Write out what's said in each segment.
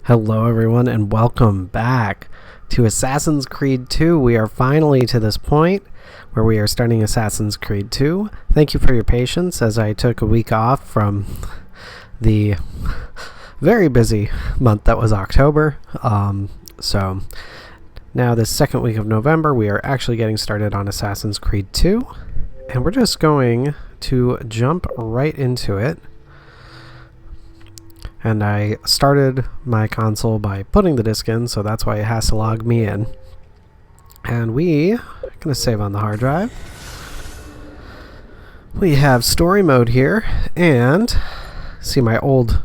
Hello everyone and welcome back to Assassin's Creed 2. We are finally to this point where we are starting Assassin's Creed 2. Thank you for your patience as I took a week off from the very busy month that was October. So now this second week of November we are actually getting started on Assassin's Creed 2, and we're just going to jump right into it. And I started my console by putting the disc in, so that's why it has to log me in. And we are going to save on the hard drive. We have story mode here, and see my old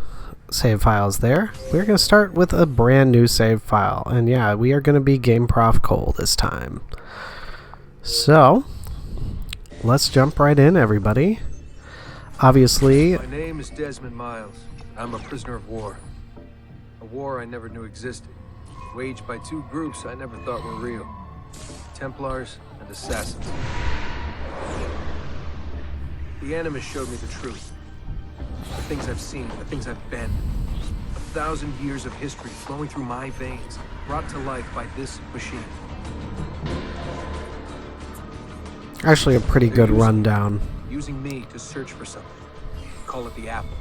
save files there. We're going to start with a brand new save file. And yeah, we are going to be Game Prof Cole this time. So, let's jump right in, everybody. Obviously, my name is Desmond Miles. I'm a prisoner of war. A war I never knew existed, waged by two groups I never thought were real. Templars and Assassins. The Animus showed me the truth. The things I've seen, the things I've been. 1,000 years of history flowing through my veins, brought to life by this machine. actually a pretty good rundown. Using me to search for something. Call it the Apple.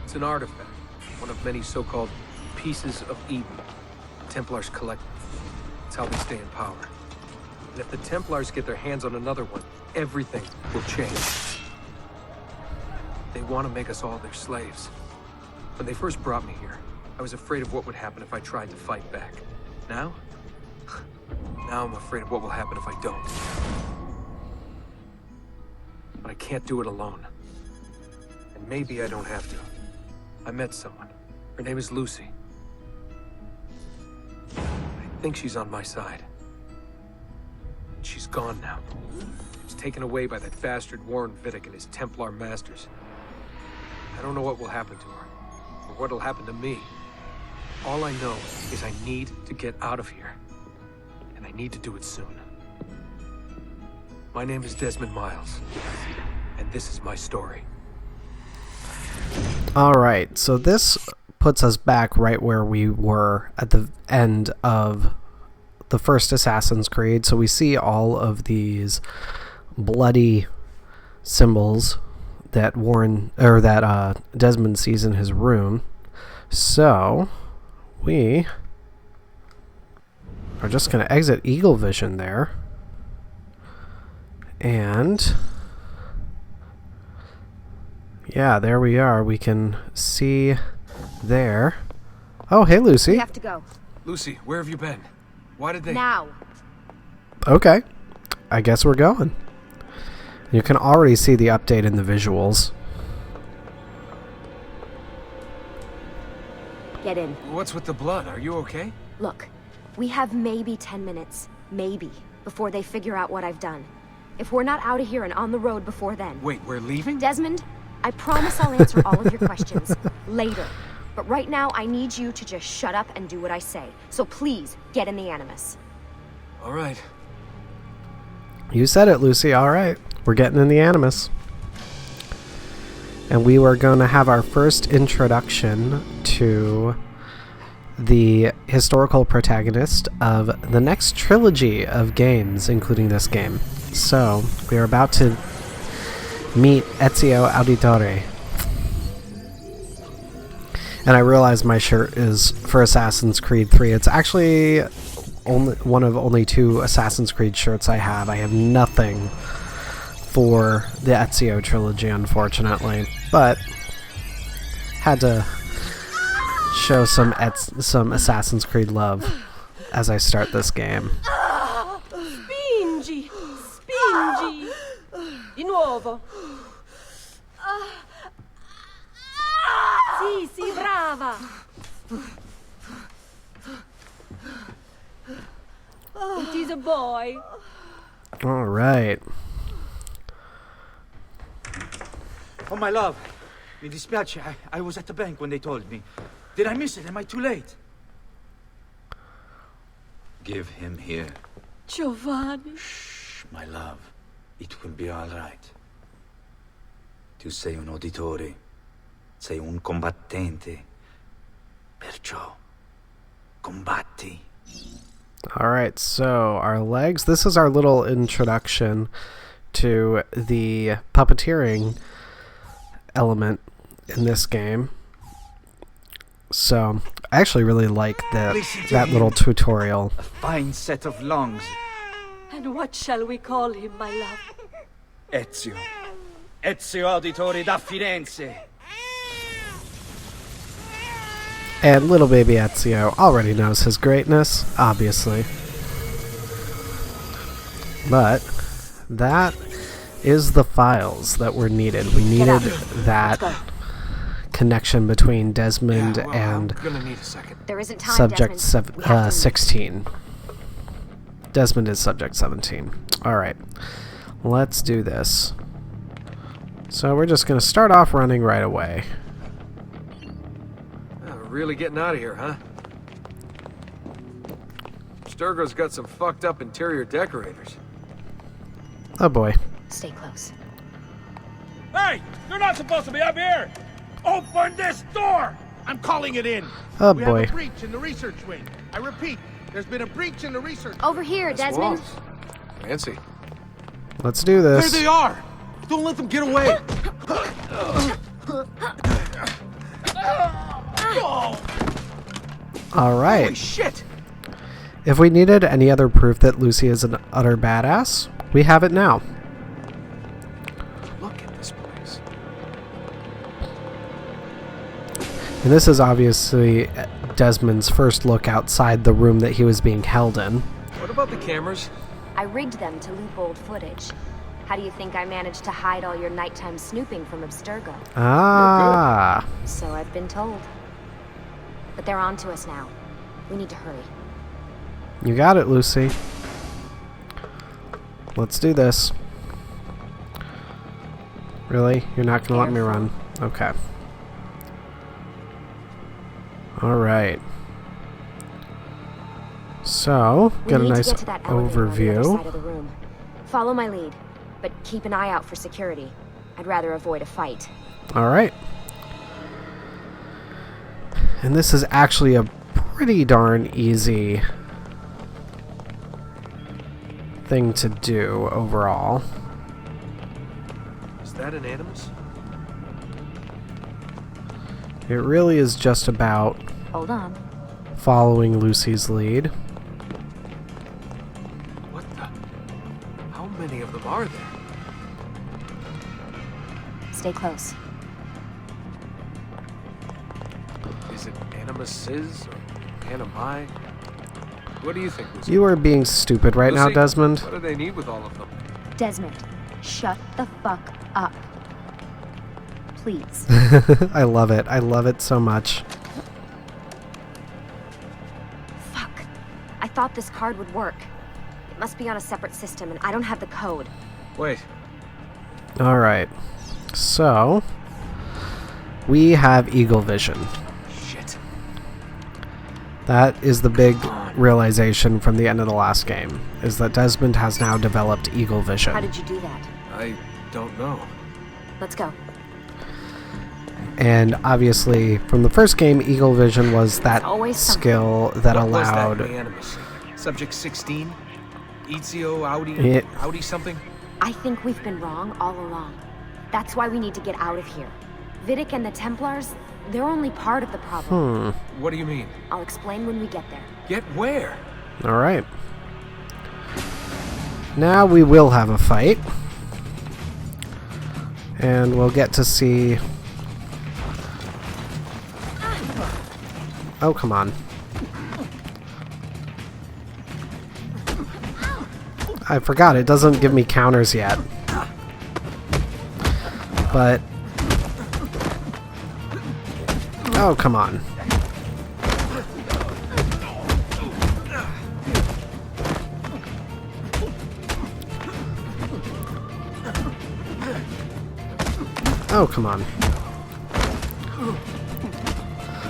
It's an artifact, one of many so-called pieces of Eden. Templars collect them. It's how they stay in power. And if the Templars get their hands on another one, everything will change. They want to make us all their slaves. When they first brought me here, I was afraid of what would happen if I tried to fight back. Now? Now I'm afraid of what will happen if I don't. But I can't do it alone. And maybe I don't have to. I met someone. Her name is Lucy. I think she's on my side. She's gone now. She was taken away by that bastard Warren Vidic and his Templar masters. I don't know what will happen to her, or what will happen to me. All I know is I need to get out of here. And I need to do it soon. My name is Desmond Miles. And this is my story. Alright, so this puts us back right where we were at the end of the first Assassin's Creed. So we see all of these bloody symbols that Desmond sees in his room. So we are just going to exit Eagle Vision there. And yeah, there we are. We can see there. Oh, hey, Lucy. We have to go. Lucy, where have you been? Why did they... Now. Okay. I guess we're going. You can already see the update in the visuals. Get in. What's with the blood? Are you okay? Look, we have maybe 10 minutes, maybe, before they figure out what I've done. If we're not out of here and on the road before then... Wait, we're leaving? Desmond, I promise I'll answer all of your questions later. But right now, I need you to just shut up and do what I say. So please, get in the Animus. All right. You said it, Lucy. All right. We're getting in the Animus. And we were going to have our first introduction to the historical protagonist of the next trilogy of games, including this game. So, we are about to meet Ezio Auditore. And I realize my shirt is for Assassin's Creed 3. It's actually one of only 2 Assassin's Creed shirts I have. I have nothing for the Ezio Trilogy, unfortunately. But had to show some Assassin's Creed love as I start this game. Spingi! Spingi! Di nuovo! Sì, sì, brava! It is a boy. All right. Oh, my love. Mi dispiace. I was at the bank when they told me. Did I miss it? Am I too late? Give him here. Giovanni. Shh, my love. It will be all right. Tu sei un uditore. Sei un combattente. Perciò combatti. Alright, so our legs. This is our little introduction to the puppeteering element in this game. So, I actually really like that little tutorial. A fine set of lungs. And what shall we call him, my love? Ezio. Ezio Auditore da Firenze. And little baby Ezio already knows his greatness, obviously. But that is the files that were needed. We needed that connection between Desmond and I'm gonna need a second. There isn't time, subject Desmond. We have to leave. 16. Desmond is subject 17. Alright, let's do this. So we're just going to start off running right away. We're really getting out of here, huh? Abstergo's got some fucked up interior decorators. Oh boy. Stay close. Hey! You're not supposed to be up here! Open this door! I'm calling it in. Oh We boy. have a breach in the research wing. I repeat, there's been a breach in the research. Over here, Nice Desmond. walls. Fancy. Let's do There this. they are! Don't let them get away! Alright. Holy shit! If we needed any other proof that Lucy is an utter badass, we have it now. Look at this place. And this is obviously Desmond's first look outside the room that he was being held in. What about the cameras? I rigged them to loop old footage. How do you think I managed to hide all your nighttime snooping from Abstergo? Ah. So I've been told. But they're on to us now. We need to hurry. You got it, Lucy. Let's do this. Really? You're not gonna let me run? Okay. Alright. So, We get a need nice to get to that elevator on the other overview. side of the room. Follow my lead, but keep an eye out for security. I'd rather avoid a fight. Alright. And this is actually a pretty darn easy thing to do overall. Is that an animus? It really is just about Hold on. following Lucy's lead. What the? How many of them are there? Stay close. Is it animuses or animi? What do you think, Lucy? You are being stupid right now, Lucy, Desmond. What do they need with all of them? Desmond, shut the fuck up. Please. I love it. I love it so much. Fuck. I thought this card would work. It must be on a separate system, and I don't have the code. Wait, Alright. So, we have Eagle Vision. shit. That is the big realization from the end of the last game, is that Desmond has now developed Eagle How Vision. did you do that? I don't know. Let's go. And obviously, from the first game, Eagle Vision was that always something. skill that What was that allowed... in the animus? Subject 16? Ezio Audi? It- Audi something? I think we've been wrong all along. That's why we need to get out of here. Vidic and the Templars, they're only part of the problem. What do you mean? I'll explain when we get there. Get where? Alright. Now we will have a fight. And we'll get to see... Oh, come on. I forgot, it doesn't give me counters yet. But... Oh, come on. Oh, come on.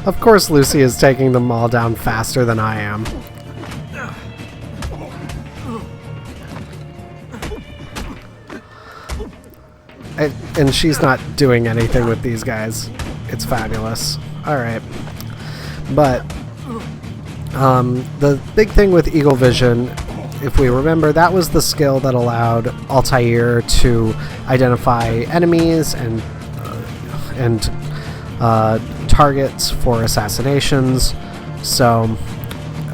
Of course Lucy is taking them all down faster than I am. And she's not doing anything with these guys. It's fabulous. Alright. But The big thing with Eagle Vision, if we remember, that was the skill that allowed Altair to identify enemies and targets for assassinations. So,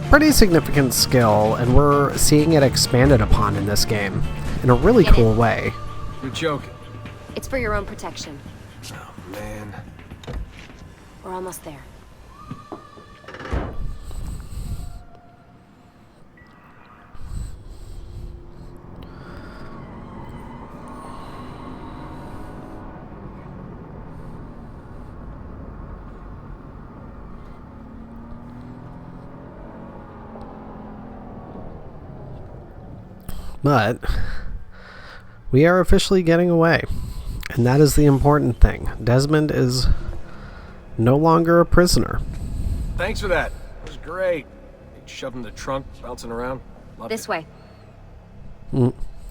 pretty significant skill, and we're seeing it expanded upon in this game in a really cool way. You're joking. It's for your own protection. Oh, man. We're almost there. But we are officially getting away, and that is the important thing. Desmond is no longer a prisoner. Thanks for that. It was great. Shoved in the trunk, bouncing around. Loved This it. way.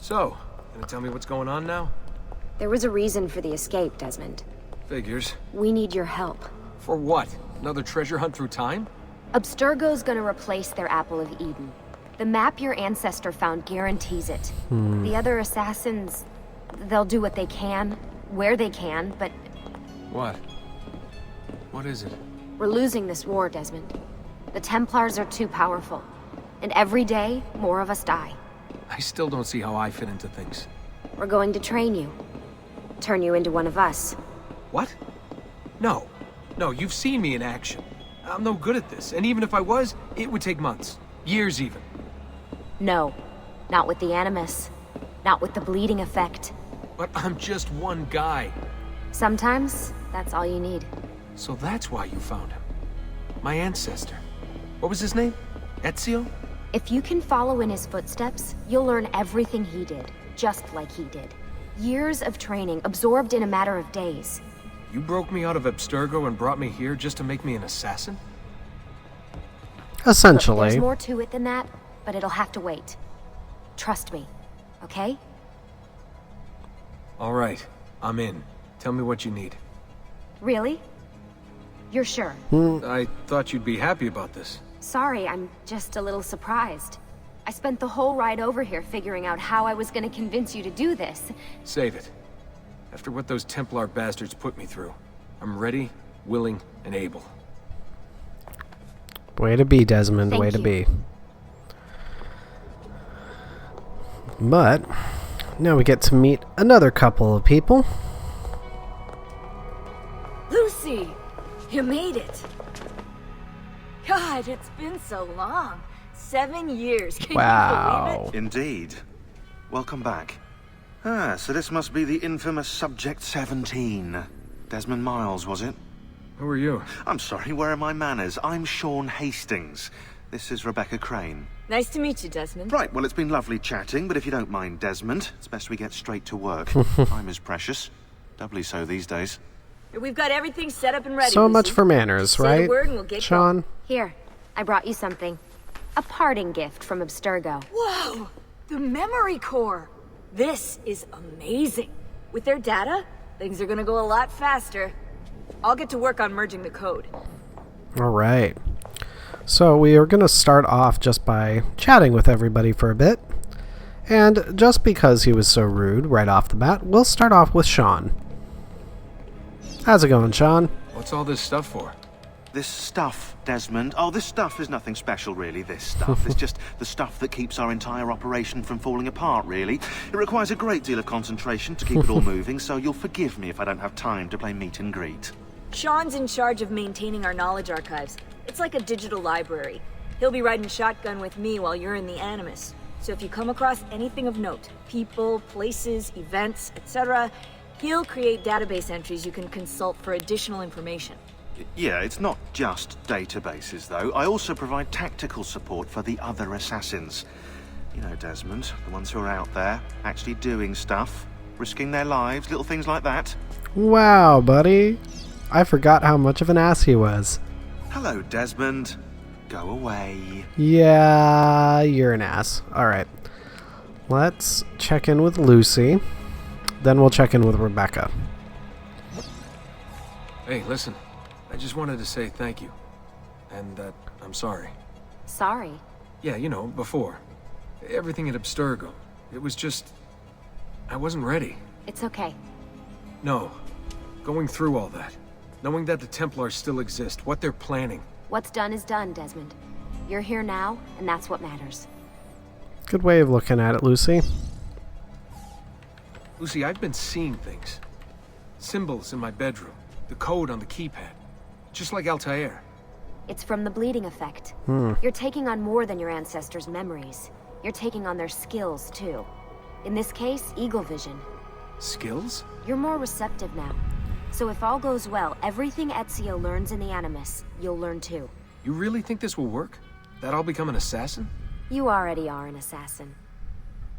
So, gonna tell me what's going on now? There was a reason for the escape, Desmond. Figures. We need your help. For what? Another treasure hunt through time? Abstergo's gonna replace their Apple of Eden. The map your ancestor found guarantees it. The other assassins, they'll do what they can, where they can, but What? What is it? we're losing this war, Desmond. The Templars are too powerful, and every day, more of us die. I still don't see how I fit into things. We're going to train you. Turn you into one of us. What? No. No, you've seen me in action. I'm no good at this, and even if I was, it would take months. Years even. No, not with the Animus. Not with the bleeding effect. But I'm just one guy. Sometimes, that's all you need. So that's why you found him. My ancestor. What was his name? Ezio? If you can follow in his footsteps, you'll learn everything he did, just like he did. Years of training, absorbed in a matter of days. You broke me out of Abstergo and brought me here just to make me an assassin? Essentially. There's more to it than that, but it'll have to wait. Trust me, okay? All right, I'm in. Tell me what you need. Really? You're sure? I thought you'd be happy about this. Sorry, I'm just a little surprised. I spent the whole ride over here figuring out how I was gonna convince you to do this. Save it. After what those Templar bastards put me through, I'm ready, willing, and able. Way to be, Desmond. Thank Way to you. be. But now we get to meet another couple of people. Lucy, you made it. God, it's been so long. 7 years. Can you believe Wow. it? Indeed. Welcome back. Ah, so this must be the infamous Subject 17. Desmond Miles, was it? Who are you? I'm sorry, where are my manners? I'm Shaun Hastings. This is Rebecca Crane. Nice to meet you, Desmond. Right, well, it's been lovely chatting, but if you don't mind, Desmond, it's best we get straight to work. Time is precious. Doubly so these days. We've got everything set up and ready. So Lucy. much for manners, Say the right? word and we'll get Shaun? Here, I brought you something. A parting gift from Abstergo. Whoa! The memory core! This is amazing. With their data, things are gonna go a lot faster. I'll get to work on merging the code. Alright. So we are going to start off just by chatting with everybody for a bit. And just because he was so rude right off the bat, we'll start off with Shaun. How's it going, Shaun? What's all this stuff for? This stuff, Desmond. Oh, this stuff is nothing special, really. This stuff is just the stuff that keeps our entire operation from falling apart, really. It requires a great deal of concentration to keep it all moving, so you'll forgive me if I don't have time to play meet and greet. Shaun's in charge of maintaining our knowledge archives. It's like a digital library. He'll be riding shotgun with me while you're in the Animus. So if you come across anything of note, people, places, events, etc., he'll create database entries you can consult for additional information. Yeah, it's not just databases, though. I also provide tactical support for the other assassins. You know, Desmond, the ones who are out there, actually doing stuff, risking their lives, little things like that. Wow, buddy. I forgot how much of an ass he was. Hello, Desmond. Go away. Yeah, you're an ass. Alright. Let's check in with Lucy. Then we'll check in with Rebecca. Hey, listen. I just wanted to say thank you. And that I'm sorry. Sorry. Yeah, you know, before. Everything at Abstergo. It was just... I wasn't ready. It's okay. No. Going through all that. Knowing that the Templars still exist, what they're planning. What's done is done, Desmond. You're here now, and that's what matters. Good way of looking at it, Lucy. Lucy, I've been seeing things. Symbols in my bedroom. The code on the keypad. Just like Altair. It's from the bleeding effect. You're taking on more than your ancestors' memories. You're taking on their skills, too. In this case, eagle vision. Skills? You're more receptive now. So if all goes well, everything Ezio learns in the Animus, you'll learn too. You really think this will work? That I'll become an assassin? You already are an assassin.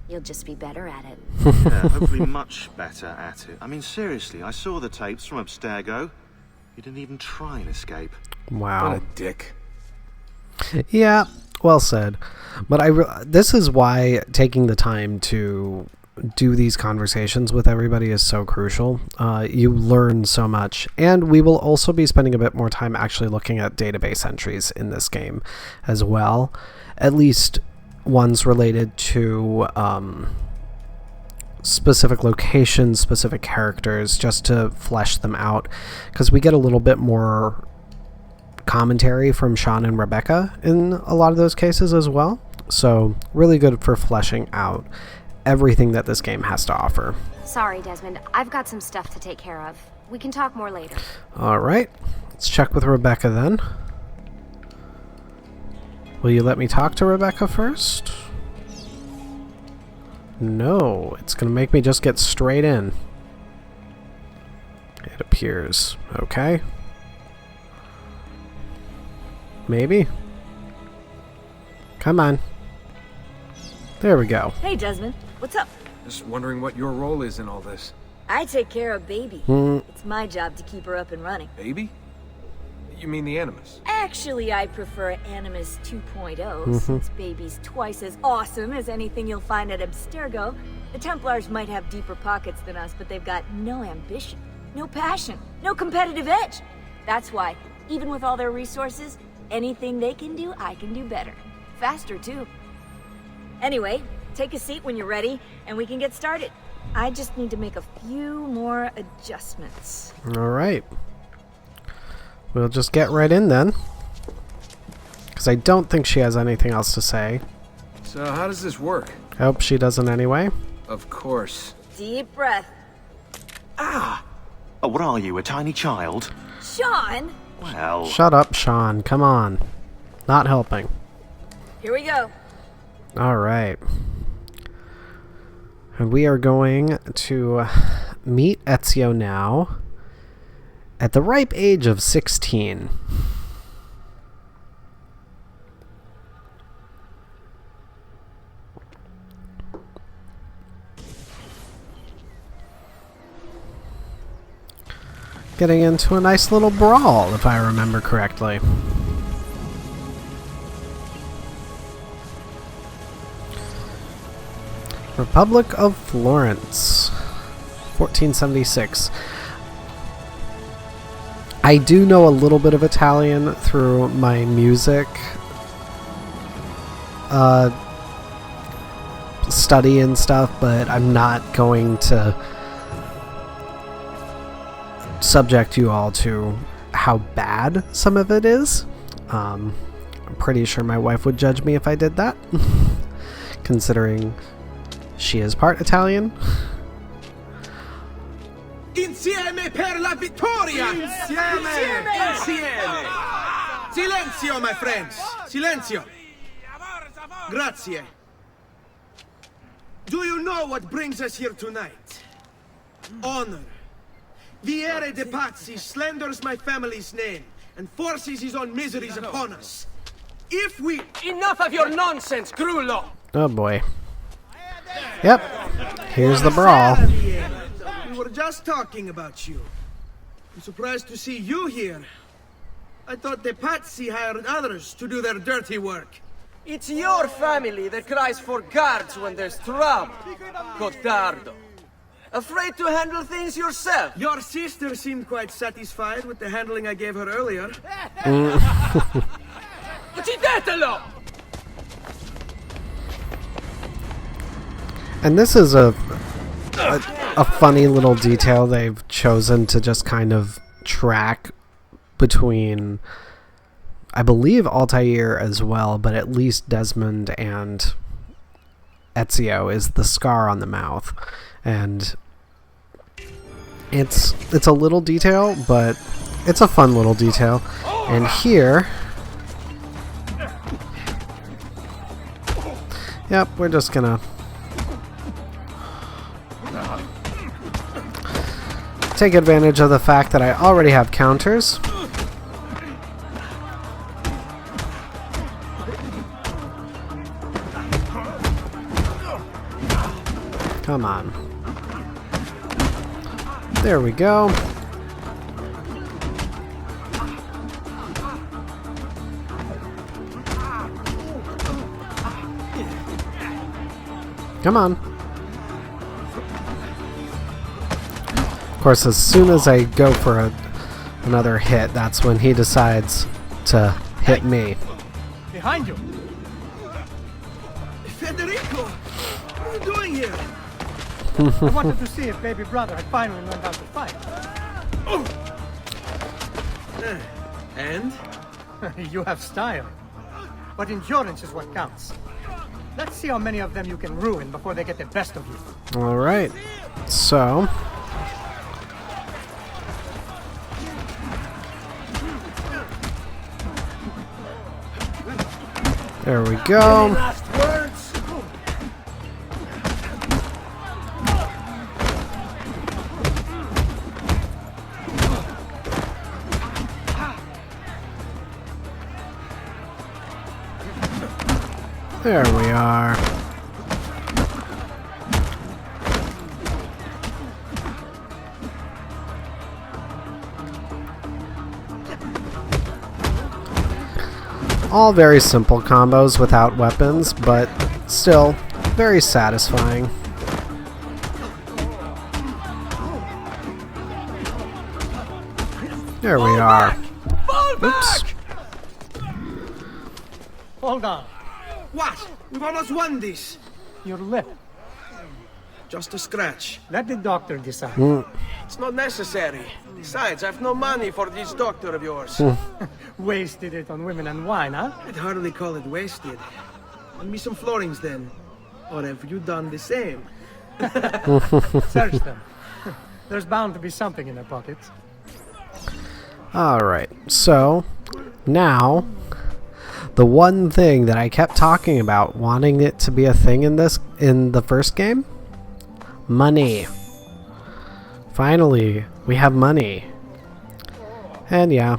You'll just be better at it. Yeah, hopefully much better at it. I mean, seriously, I saw the tapes from Abstergo. You didn't even try and escape. Wow. What a dick. Yeah, well said. But this is why taking the time to do these conversations with everybody is so crucial. You learn so much. And we will also be spending a bit more time actually looking at database entries in this game as well. At least ones related to specific locations, specific characters, just to flesh them out. Because we get a little bit more commentary from Shaun and Rebecca in a lot of those cases as well. So really good for fleshing out everything that this game has to offer. Sorry, Desmond. I've got some stuff to take care of. We can talk more later. Alright, let's check with Rebecca then. Will you let me talk to Rebecca first? No, it's going to make me just get straight in. It appears. Okay. Maybe. Come on. There we go. Hey, Desmond. What's up? Just wondering what your role is in all this. I take care of Baby. It's my job to keep her up and running. Baby? You mean the Animus? Actually, I prefer Animus 2.0, since Baby's twice as awesome as anything you'll find at Abstergo. The Templars might have deeper pockets than us, but they've got no ambition, no passion, no competitive edge. That's why, even with all their resources, anything they can do, I can do better. Faster, too. Anyway, take a seat when you're ready, and we can get started. I just need to make a few more adjustments. Alright. We'll just get right in then. Because I don't think she has anything else to say. So how does this work? I hope she doesn't anyway. Of course. Deep breath. Ah! Oh, what are you, a tiny child? Shaun! Well... Shut up, Shaun. Come on. Not helping. Here we go. Alright. And we are going to meet Ezio now at the ripe age of 16. Getting into a nice little brawl, if I remember correctly. Republic of Florence, 1476. I do know a little bit of Italian through my music study and stuff, but I'm not going to subject you all to how bad some of it is. I'm pretty sure my wife would judge me if I did that, considering she is part Italian. Insieme per la vittoria! Insieme! Insieme! Silenzio, my friends! Silenzio! Grazie. Do you know what brings us here tonight? Honor. Vieri de Pazzi slanders my family's name and forces his own miseries upon us. If we... Enough of your nonsense, Grullo! Oh boy. Yep. Here's the brawl. We were just talking about you. I'm surprised to see you here. I thought the Pazzi hired others to do their dirty work. It's your family that cries for guards when there's trouble, Cotardo. Afraid to handle things yourself? Your sister seemed quite satisfied with the handling I gave her earlier. Uccidetelo! And this is a funny little detail they've chosen to just kind of track between, I believe, Altair as well, but at least Desmond and Ezio is the scar on the mouth. And it's a little detail, but it's a fun little detail. And here, yep, we're just gonna take advantage of the fact that I already have counters. Come on. There we go. Come on. Of course, as soon as I go for another hit, that's when he decides to hit me. Behind you! Federico! What are you doing here? I wanted to see if baby brother had finally learned how to fight. Oh. And? You have style. But endurance is what counts. Let's see how many of them you can ruin before they get the best of you. Alright. So... there we go. Any last words? There we are. All very simple combos without weapons, but still very satisfying. There we are. Oops. Hold on. What? We've almost won this. Your lip. Just a scratch. Let the doctor decide. It's not necessary. Besides, I've no money for this doctor of yours. Wasted it on women and wine, huh? I'd hardly call it wasted. Lend me some florins then. Or have you done the same? Search them. There's bound to be something in their pockets. Alright, so now the one thing that I kept talking about, wanting it to be a thing in the first game, money. Finally, we have money. And yeah,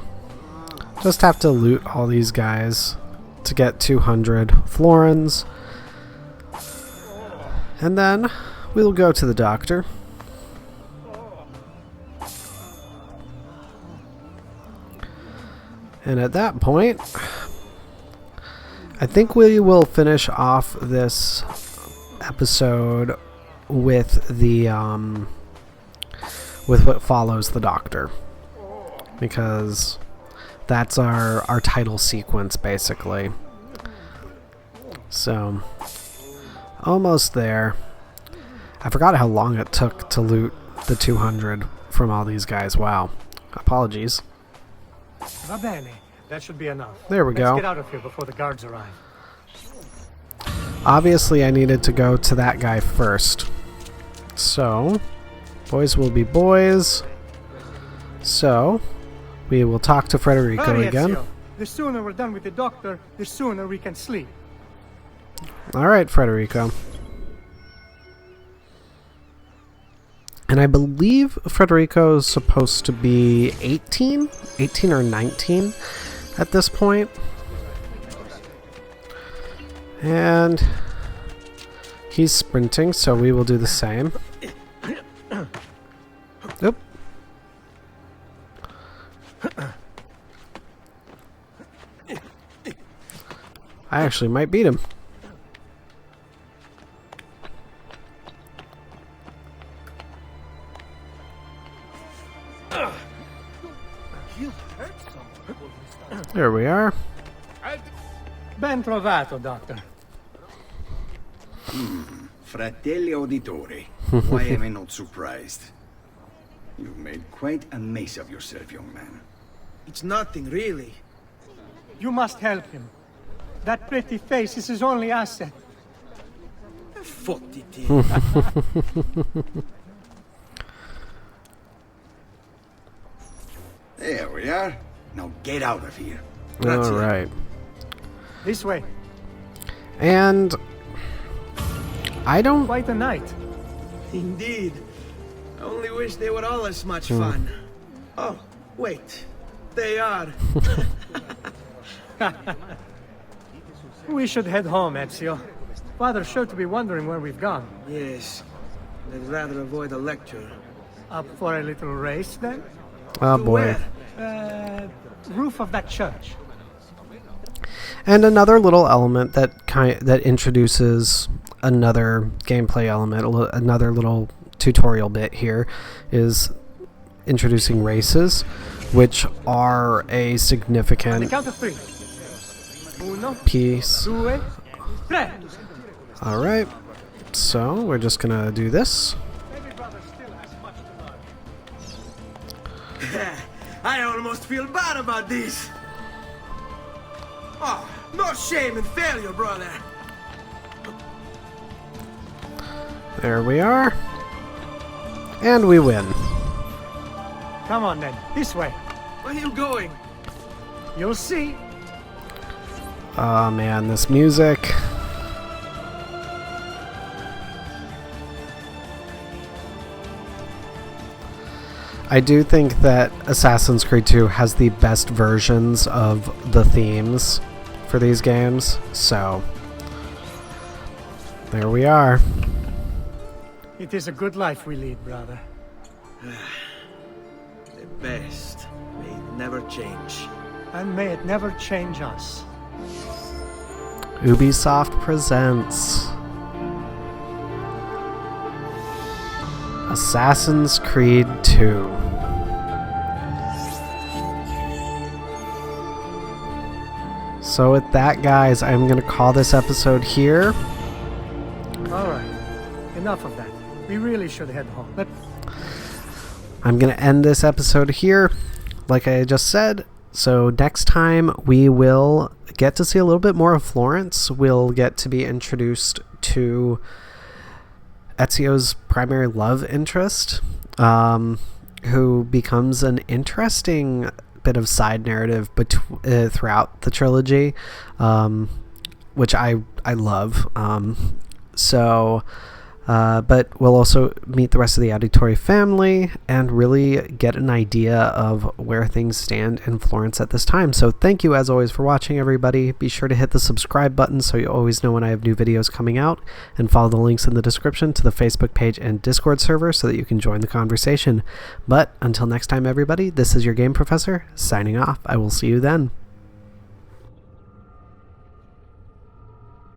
just have to loot all these guys to get 200 florins. And then we'll go to the doctor. And at that point, I think we will finish off this episode with the with what follows the doctor, because that's our title sequence basically. So almost there. I forgot how long it took to loot the 200 from all these guys. Wow, apologies. Va bene. That should be enough. There we go. Let's get out of here before the guards arrive. Obviously, I needed to go to that guy first. So, boys will be boys. So, we will talk to Federico Hurry, again. Ezio. The sooner we're done with the doctor, the sooner we can sleep. Alright, Federico. And I believe Federico is supposed to be 18 or 19 at this point. And he's sprinting, so we will do the same. Oop. I actually might beat him. There we are. Ben trovato, Doctor. Fratelli Auditore. Why am I not surprised? You've made quite a mess of yourself, young man. It's nothing, really. You must help him. That pretty face is his only asset. Fottiti. There we are. Now get out of here. All right. This way. And I don't... Quite a night. Indeed. I only wish they were all as much fun. Oh, wait. They are. We should head home, Ezio. Father's sure to be wondering where we've gone. Yes. I'd rather avoid a lecture. Up for a little race, then? Oh, boy. Roof of that church. And another little element that that introduces another gameplay element, another little tutorial bit here, is introducing races, which are a significant On the count of 3. Uno, piece. due, tre. All right, so we're just gonna do this. I almost feel bad about this. Oh, no shame in failure, brother. There we are. And we win. Come on, then. This way. Where are you going? You'll see. Oh man, this music. I do think that Assassin's Creed 2 has the best versions of the themes for these games, so there we are. It is a good life we lead, brother. The best. May it never change. And may it never change us. Ubisoft presents Assassin's Creed 2. So with that, guys, I'm going to call this episode here. Alright. Enough of that. We really should head home. I'm going to end this episode here, like I just said. So next time we will get to see a little bit more of Florence. We'll get to be introduced to Ezio's primary love interest, who becomes an interesting bit of side narrative throughout the trilogy, which I love. But we'll also meet the rest of the Auditore family and really get an idea of where things stand in Florence at this time. So thank you as always for watching, everybody. Be sure to hit the subscribe button so you always know when I have new videos coming out, and follow the links in the description to the Facebook page and Discord server so that you can join the conversation. But until next time, everybody, this is your Game Professor signing off. I will see you then.